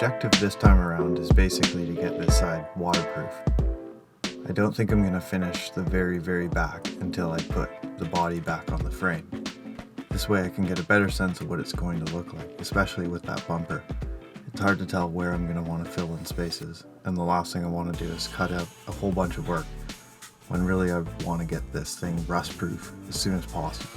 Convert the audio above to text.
objective this time around is basically to get this side waterproof. I don't think I'm going to finish the very back until I put the body back on the frame. This way I can get a better sense of what it's going to look like, especially with that bumper. It's hard to tell where I'm going to want to fill in spaces, and the last thing I want to do is cut out a whole bunch of work, when really I want to get this thing rust proof as soon as possible.